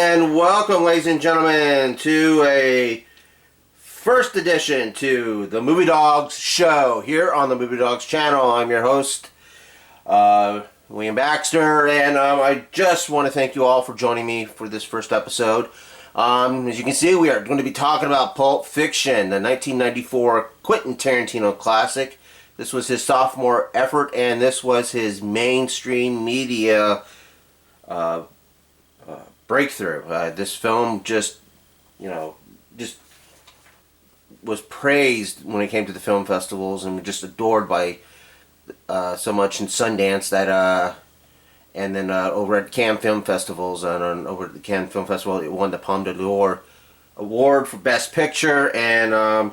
And welcome, ladies and gentlemen, to a first edition to the Movie Dawgs show here on the Movie Dawgs channel. I'm your host, William Baxter, and I just want to thank you all for joining me for this first episode. As you can see, we are going to be talking about Pulp Fiction, the 1994 Quentin Tarantino classic. This was his sophomore effort, and this was his mainstream media breakthrough. This film just was praised when it came to the film festivals and just adored by so much in Sundance that and then over at Cannes Film Festivals and over at the Cannes Film Festival it won the Palme d'Or award for Best Picture, and I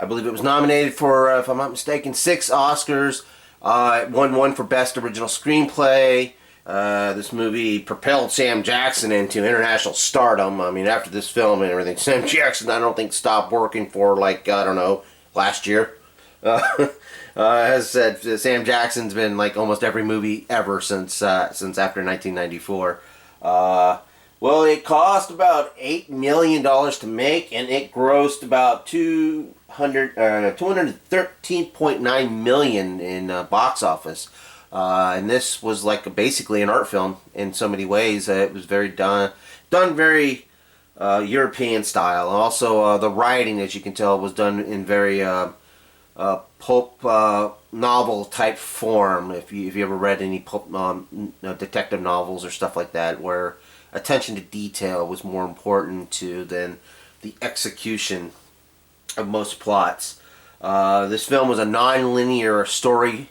believe it was nominated for, if I'm not mistaken, 6 Oscars. It won one for Best Original Screenplay. This movie propelled Sam Jackson into international stardom. I mean, after this film and everything, Sam Jackson, I don't think, stopped working for, like, I don't know, last year. As said, Sam Jackson's been, like, almost every movie ever since after 1994. Well, it cost about $8 million to make, and it grossed about $213.9 million in box office. And this was like basically an art film in so many ways. It was very done very European style. Also, the writing, as you can tell, was done in very pulp novel type form. If you ever read any pulp detective novels or stuff like that, where attention to detail was more important than the execution of most plots. This film was a non-linear story.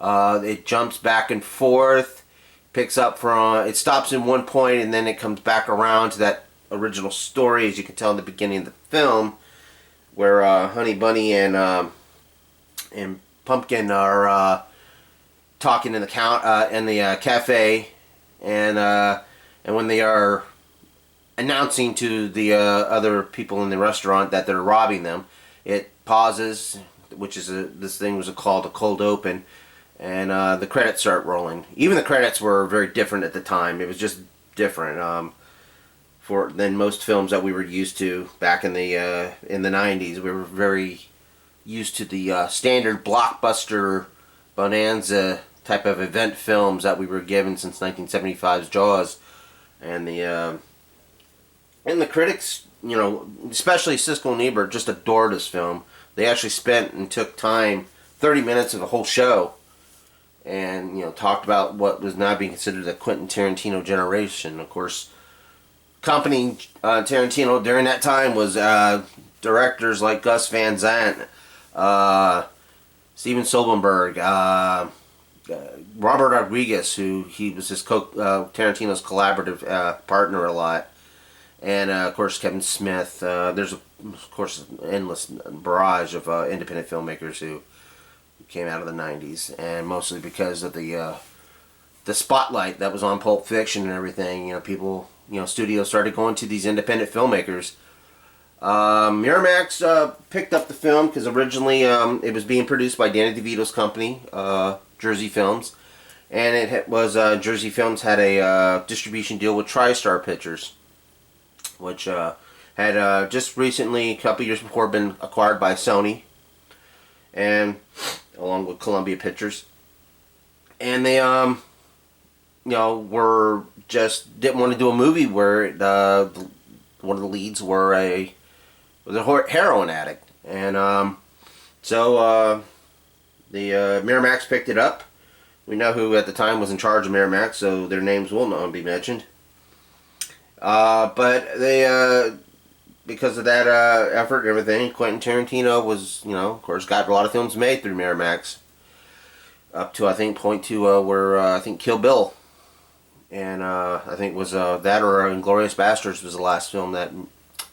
It jumps back and forth, picks up from, it stops in one point and then it comes back around to that original story, as you can tell in the beginning of the film, where Honey Bunny and Pumpkin are talking in the cafe, and when they are announcing to the other people in the restaurant that they're robbing them, it pauses, which is this thing was called a cold open. And the credits start rolling. Even the credits were very different at the time. It was just different than most films that we were used to back in the 90s. We were very used to the standard blockbuster bonanza type of event films that we were given since 1975's Jaws, and the critics, especially Siskel and Ebert, just adored this film. They actually spent and took time, 30 minutes of the whole show, and talked about what was now being considered the Quentin Tarantino generation. Of course, accompanying Tarantino during that time was directors like Gus Van Sant, Steven Soderbergh, Robert Rodriguez, who he was his Tarantino's collaborative partner a lot, and of course Kevin Smith. There's of course an endless barrage of independent filmmakers who came out of the 90s, and mostly because of the spotlight that was on Pulp Fiction and everything. People, studios started going to these independent filmmakers. Miramax picked up the film because originally it was being produced by Danny DeVito's company, Jersey Films, and it was Jersey Films had a distribution deal with TriStar Pictures, which had just recently, a couple years before, been acquired by Sony, and along with Columbia Pictures, and they were just didn't want to do a movie where one of the leads was a heroin addict, and so the Miramax picked it up. We know who at the time was in charge of Miramax, so their names will not be mentioned, but they because of that effort and everything, Quentin Tarantino was, of course, got a lot of films made through Miramax. Up to, I think, point to where, I think, Kill Bill. And I think was that or Inglourious Basterds was the last film that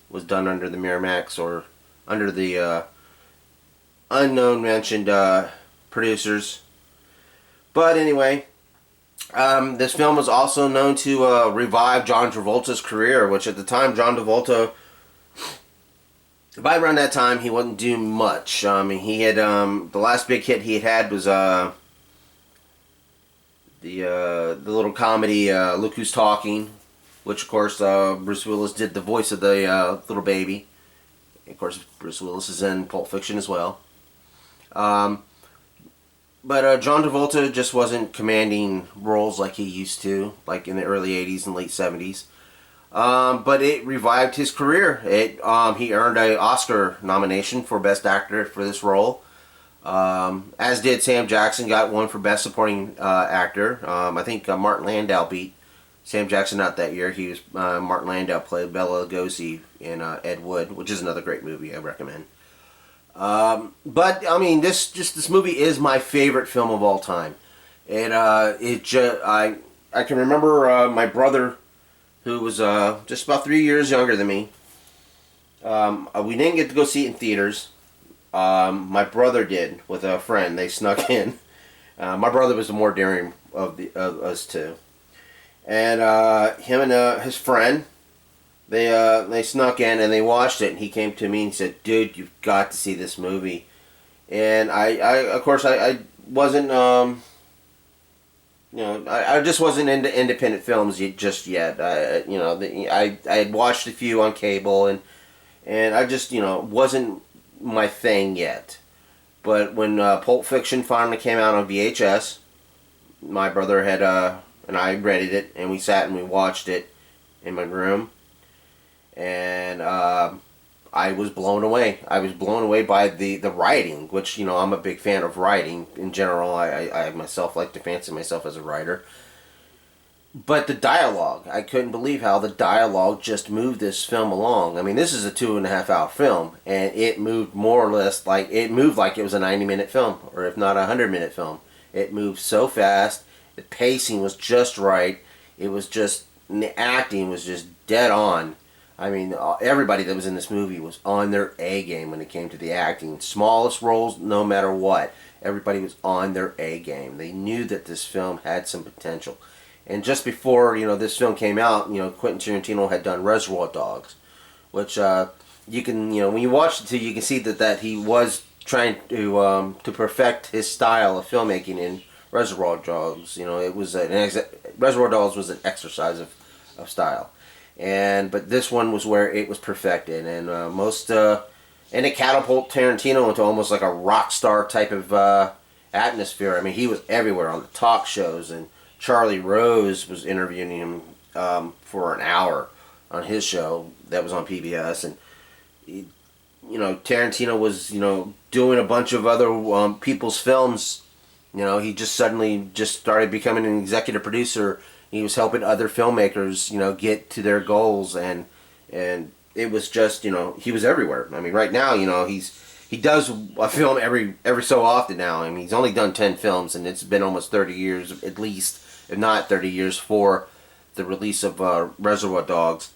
was done under the Miramax, or under the unknown mentioned producers. But anyway, this film was also known to revive John Travolta's career, which at the time, John Travolta, by around that time, he wasn't doing much. He had the last big hit he had was the little comedy Look Who's Talking, which of course Bruce Willis did the voice of the little baby. Of course, Bruce Willis is in Pulp Fiction as well. But John Travolta just wasn't commanding roles like he used to, like in the early 80s and late 70s. But it revived his career. He earned an Oscar nomination for Best Actor for this role. As did Sam Jackson, got one for Best Supporting Actor. I think Martin Landau beat Sam Jackson out that year. He was Martin Landau played Bela Lugosi in Ed Wood, which is another great movie I recommend. But I mean, this movie is my favorite film of all time. I can remember my brother, who was just about 3 years younger than me. We didn't get to go see it in theaters. My brother did with a friend. They snuck in. My brother was the more daring of us two, and him and his friend, they snuck in and they watched it. And he came to me and said, "Dude, you've got to see this movie." And I of course, I wasn't, I just wasn't into independent films just yet. I had watched a few on cable and I just, wasn't my thing yet. But when Pulp Fiction finally came out on VHS, my brother had and I rented it, and we sat and we watched it in my room, and I was blown away. I was blown away by the writing, which, I'm a big fan of writing in general. I myself like to fancy myself as a writer. But the dialogue, I couldn't believe how the dialogue just moved this film along. I mean, this is a 2.5-hour film, and it moved more or less like it was a 90-minute film, or if not a 100-minute film. It moved so fast. The pacing was just right. It was just, and the acting was just dead on. I mean, everybody that was in this movie was on their A game when it came to the acting. Smallest roles, no matter what. Everybody was on their A game. They knew that this film had some potential. And just before, this film came out, Quentin Tarantino had done Reservoir Dogs, which you can, when you watch it too, you can see that he was trying to perfect his style of filmmaking in Reservoir Dogs. It was Reservoir Dogs was an exercise of style, but this one was where it was perfected, and and it catapulted Tarantino into almost like a rock star type of atmosphere. I mean, he was everywhere on the talk shows, and Charlie Rose was interviewing him for an hour on his show that was on PBS, and Tarantino was doing a bunch of other people's films. He just suddenly started becoming an executive producer. He was helping other filmmakers get to their goals, and it was just he was everywhere. I mean, right now he does a film every so often now. I mean, he's only done 10 films, and it's been almost 30 years at least, if not 30 years, for the release of Reservoir Dogs.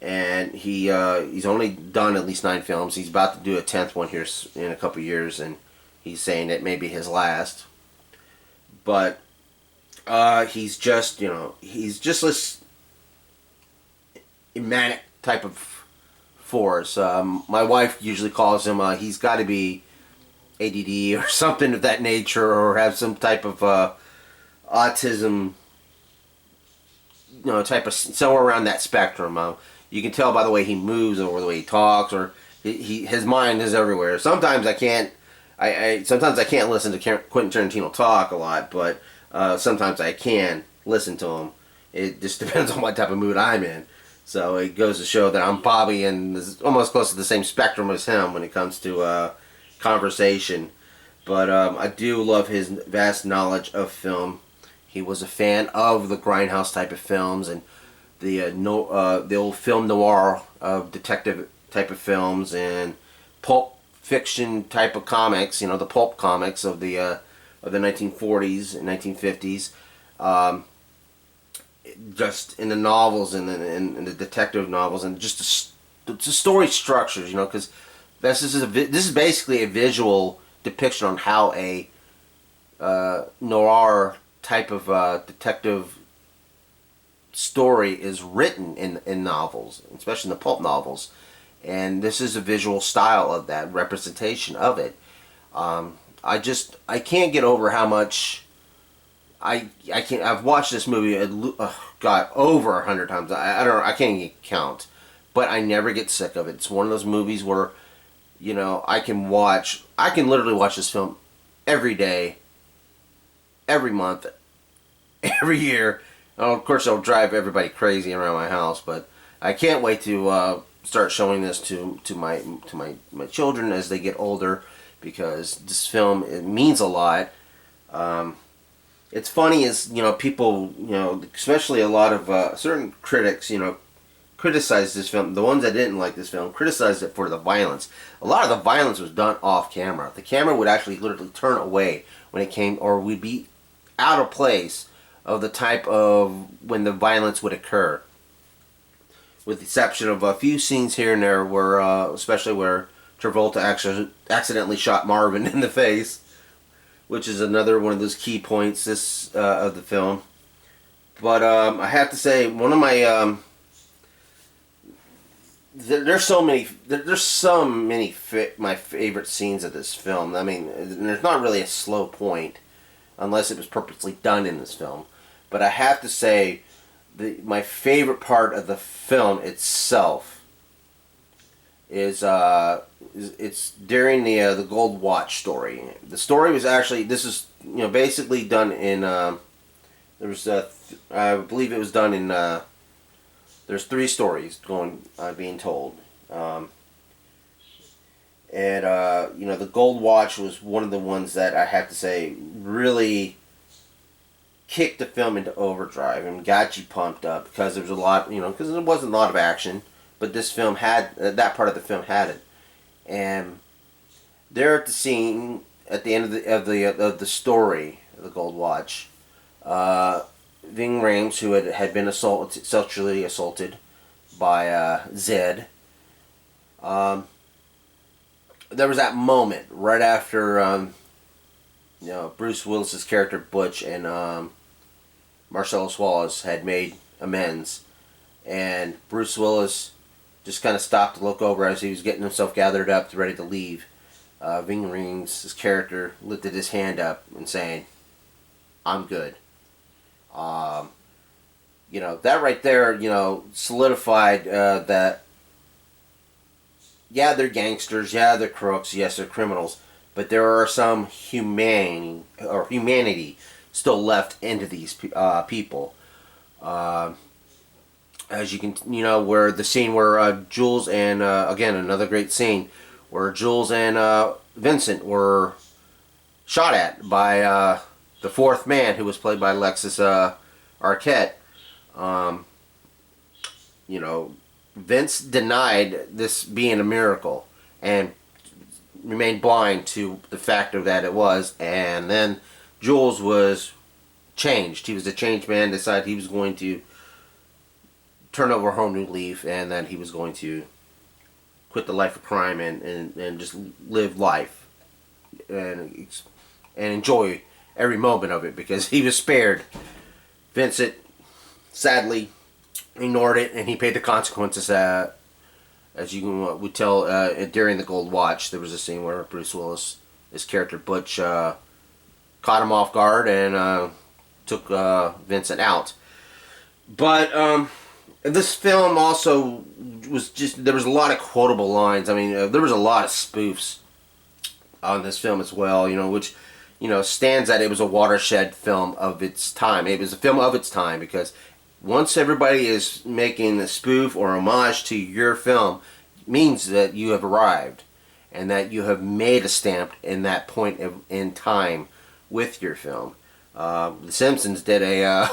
And he's only done at least 9 films. He's about to do a 10th one here in a couple of years, and he's saying it may be his last. But he's just this manic type of force. My wife usually calls him, he's got to be ADD or something of that nature, or have some type of autism, type of somewhere around that spectrum. You can tell by the way he moves or the way he talks, or his mind is everywhere. Sometimes I can't listen to Quentin Tarantino talk a lot, but sometimes I can listen to him. It just depends on what type of mood I'm in. So it goes to show that I'm probably almost close to the same spectrum as him when it comes to conversation. But I do love his vast knowledge of film. He was a fan of the grindhouse type of films and the old film noir detective type of films and pulp fiction type of comics. The pulp comics of the 1940s and 1950s. Just in the novels and in the detective novels, and just the story structures. Because this is basically a visual depiction on how a noir type of detective story is written in novels, especially in the pulp novels. And this is a visual style of that representation of it. I can't get over how much I can't. I've watched this movie, God, over 100 times. I don't. I can't even count, but I never get sick of it. It's one of those movies where, I can watch. I can literally watch this film every day, every month, every year. Of course, it'll drive everybody crazy around my house, but I can't wait to start showing this to my children as they get older, because this film, it means a lot. It's funny is, people, especially a lot of certain critics, criticized this film. The ones that didn't like this film criticized it for the violence. A lot of the violence was done off camera. The camera would actually literally turn away when it came, or would be out of place of the type of when the violence would occur. With the exception of a few scenes here and there where, especially where Travolta actually accidentally shot Marvin in the face, which is another one of those key points of the film. But I have to say, one of my there's so many my favorite scenes of this film. I mean, there's not really a slow point unless it was purposely done in this film. But I have to say, my favorite part of the film itself is it's during the Gold Watch story. The story was actually, this is basically done in there was I believe it was done in there's 3 stories being told, and the Gold Watch was one of the ones that I have to say really kicked the film into overdrive and got you pumped up, because there was a lot, because there wasn't a lot of action. But this film had, that part of the film had it. And there at the scene, at the end of the story, the Gold Watch, Ving Rhames, who had been sexually assaulted by Zed, there was that moment right after, Bruce Willis's character Butch and Marcellus Wallace had made amends, and Bruce Willis just kind of stopped to look over as he was getting himself gathered up, ready to leave. Ving Rhames' character lifted his hand up and saying, "I'm good." That right there, solidified that, yeah, they're gangsters, yeah, they're crooks, yes, they're criminals, but there are some humanity still left into these people. As you can, where the scene where Jules and, again, another great scene, where Jules and Vincent were shot at by the 4th man, who was played by Alexis Arquette. Vince denied this being a miracle and remained blind to the fact of that it was, and then Jules was changed. He was a changed man, decided he was going to turn over a whole new leaf, and that he was going to quit the life of crime and just live life and enjoy every moment of it, because he was spared. Vincent sadly ignored it, and he paid the consequences. As you would tell, during the Gold Watch, there was a scene where Bruce Willis, his character Butch, caught him off guard and took Vincent out. But this film also was just, there was a lot of quotable lines. I mean, there was a lot of spoofs on this film as well, which, stands that it was a watershed film of its time. It was a film of its time, because once everybody is making a spoof or homage to your film, it means that you have arrived and that you have made a stamp in that point in time with your film. The Simpsons did a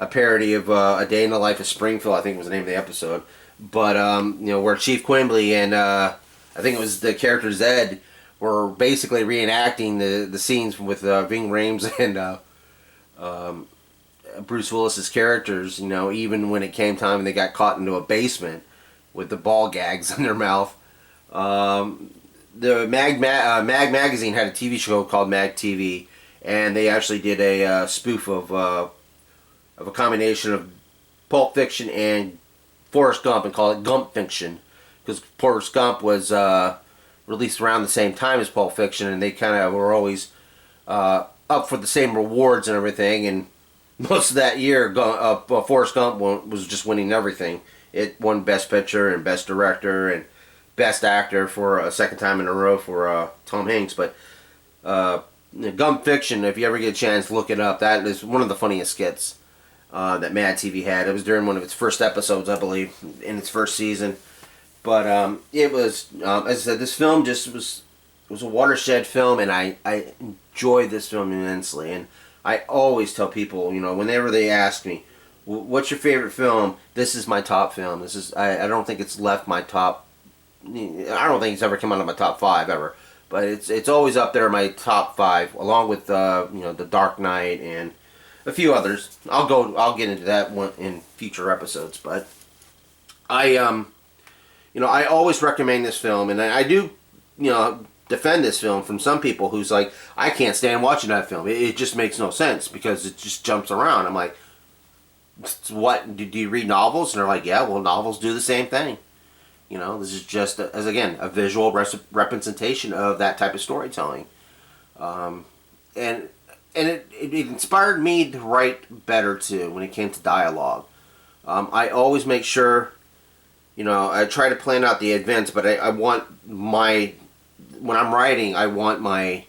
parody of A Day in the Life of Springfield, I think was the name of the episode. But, where Chief Quimbley and I think it was the character Zed were basically reenacting the scenes with Ving Rhames and Bruce Willis's characters, even when it came time and they got caught into a basement with the ball gags in their mouth. The Mag Magazine had a TV show called Mag TV, and they actually did a spoof of a combination of Pulp Fiction and Forrest Gump, and called it Gump Fiction, because Forrest Gump was released around the same time as Pulp Fiction, and they kind of were always up for the same rewards and everything. And most of that year, Forrest Gump was just winning everything. It won Best Picture and Best Director and Best Actor for a second time in a row for Tom Hanks. But Gump Fiction, if you ever get a chance, look it up. That is one of the funniest skits that Mad TV had. It was during one of its first episodes, I believe, in its first season. But it was, as I said, this film just was a watershed film, and I enjoyed this film immensely. And I always tell people, whenever they ask me, what's your favorite film? This is my top film. This is I don't think it's left my top. I don't think it's ever come out of my top 5 ever, but it's always up there in my top 5, along with The Dark Knight and a few others. I'll get into that one in future episodes, but I I always recommend this film, and I do defend this film from some people who's like, I can't stand watching that film. It just makes no sense because it just jumps around. I'm like, what? Do you read novels? And they're like, yeah, well, novels do the same thing. This is just, a visual representation of that type of storytelling. And it inspired me to write better, too, when it came to dialogue. I always make sure, I try to plan out the events, but I want when I'm writing, I want my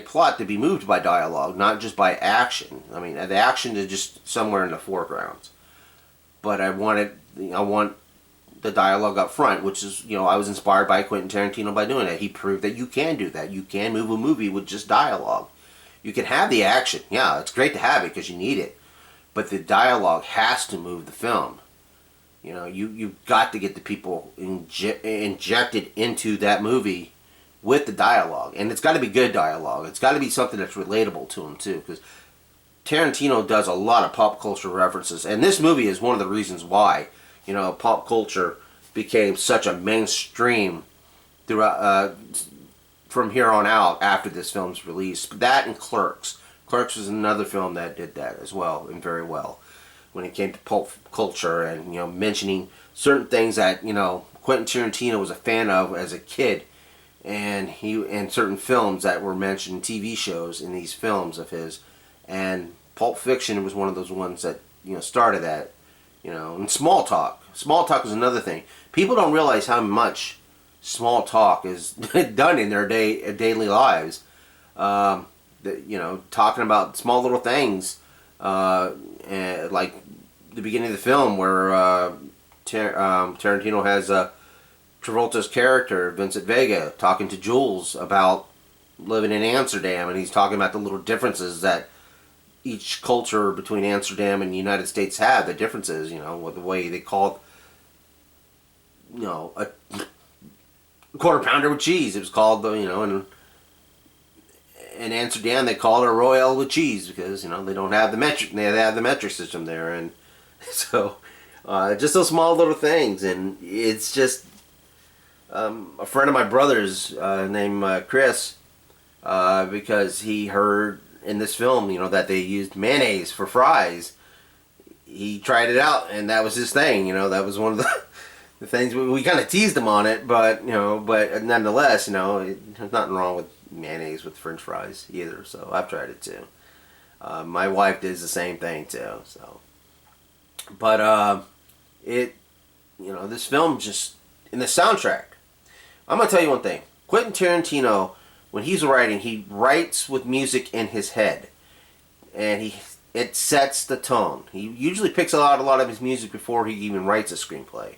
plot to be moved by dialogue, not just by action. I mean, the action is just somewhere in the foreground. But I want the dialogue up front, which is, I was inspired by Quentin Tarantino by doing it. He proved that you can do that. You can move a movie with just dialogue. You can have the action. Yeah, it's great to have it because you need it. But the dialogue has to move the film. You've got to get the people injected into that movie with the dialogue. And it's got to be good dialogue. It's got to be something that's relatable to them, too. Because Tarantino does a lot of pop culture references. And this movie is one of the reasons why, pop culture became such a mainstream throughout, from here on out after this film's release. That and Clerks. Clerks was another film that did that as well, and very well, when it came to pulp culture and, mentioning certain things that, Quentin Tarantino was a fan of as a kid, and certain films that were mentioned, TV shows in these films of his, and Pulp Fiction was one of those ones that, started that, and small talk. Small talk is another thing. People don't realize how much small talk is done in their daily lives. Talking about small little things, like the beginning of the film where Tarantino has Travolta's character, Vincent Vega, talking to Jules about living in Amsterdam, and he's talking about the little differences that each culture between Amsterdam and the United States have, the differences, with the way they call a quarter pounder with cheese. It was called, in Amsterdam they call it a Royale with cheese because, they don't have the metric, they have the metric system there, and so just those small little things. And it's just a friend of my brother's named Chris, because he heard in this film, that they used mayonnaise for fries. He tried it out, and that was his thing. That was one of the things we kind of teased him on it, but but nonetheless, there's nothing wrong with mayonnaise with French fries either. So I've tried it too. My wife does the same thing too. So, but this film just in the soundtrack. I'm gonna tell you one thing. Quentin Tarantino, when he's writing, he writes with music in his head, and it sets the tone. He usually picks out a lot of his music before he even writes a screenplay,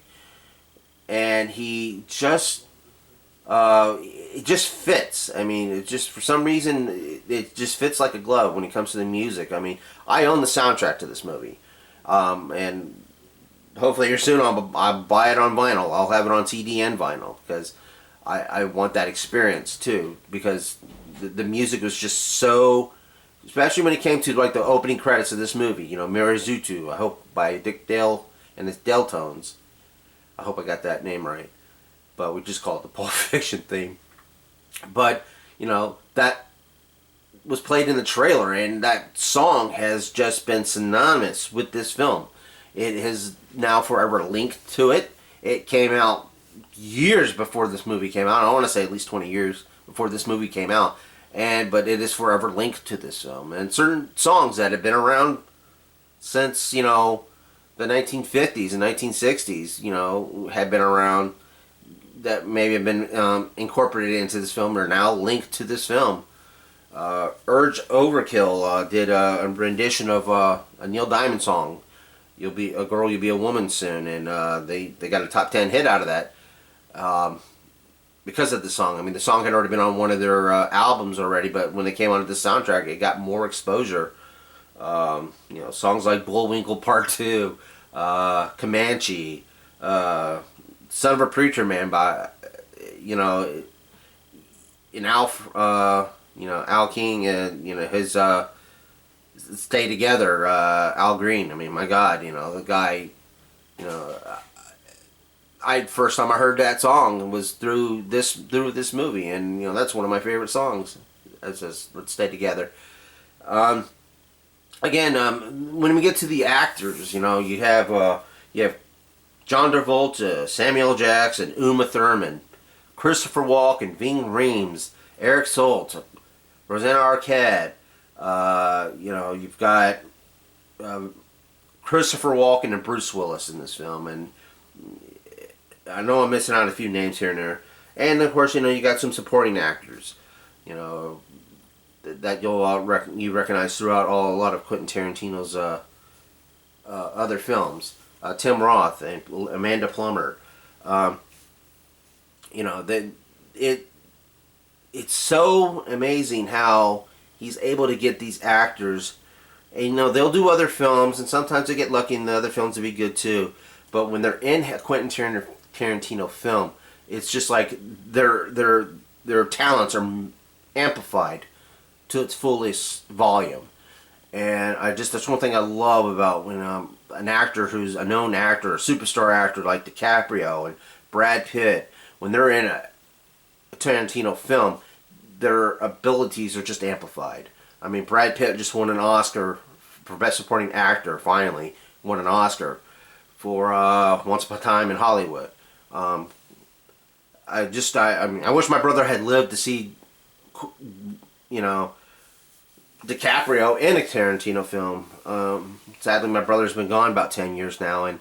and he just it just fits. I mean, it just for some reason it just fits like a glove when it comes to the music. I mean, I own the soundtrack to this movie, and hopefully here soon I'll buy it on vinyl. I'll have it on CD and vinyl because I want that experience too, because the music was just so, especially when it came to like the opening credits of this movie, Mirazutu, I hope, by Dick Dale and his Deltones. I hope I got that name right, but we just call it the Pulp Fiction theme. But that was played in the trailer, and that song has just been synonymous with this film. It has now forever linked to it. It came out years before this movie came out. I want to say at least 20 years before this movie came out. but it is forever linked to this film. And certain songs that have been around since, you know, the 1950s and 1960s, you know, have been around, that maybe have been incorporated into this film, are now linked to this film. Urge Overkill did a rendition of a Neil Diamond song, "You'll Be a Girl, You'll Be a Woman Soon," and they got a top 10 hit out of that because of the song. I mean, the song had already been on one of their albums already, but when they came onto the soundtrack, it got more exposure. You know, songs like Bullwinkle Part 2, Comanche, Son of a Preacher Man by, you know, Al King, and, you know, his Stay Together, Al Green. I mean, my God, you know, the guy, you know, first time I heard that song was through this movie, and, you know, that's one of my favorite songs. It says, "Let's Stay Together." Again, when we get to the actors, you know, you have John Travolta, Samuel L. Jackson, Uma Thurman, Christopher Walken, Ving Rhames, Eric Stoltz, Rosanna Arquette. You know, you've got Christopher Walken and Bruce Willis in this film, and I know I'm missing out a few names here and there. And of course, you know, you got some supporting actors, you know, that you recognize throughout a lot of Quentin Tarantino's other films. Tim Roth and Amanda Plummer. You know, it's so amazing how he's able to get these actors, and, you know, they'll do other films, and sometimes they get lucky and the other films will be good too. But when they're in a Quentin Tarantino film, it's just like their talents are amplified to its fullest volume. And that's one thing I love about when an actor who's a known actor, a superstar actor like DiCaprio and Brad Pitt, when they're in a Tarantino film, their abilities are just amplified. I mean, Brad Pitt just won an Oscar for Best Supporting Actor, finally won an Oscar for Once Upon a Time in Hollywood. I mean, I wish my brother had lived to see, you know, DiCaprio in a Tarantino film. Sadly, my brother's been gone about 10 years now, and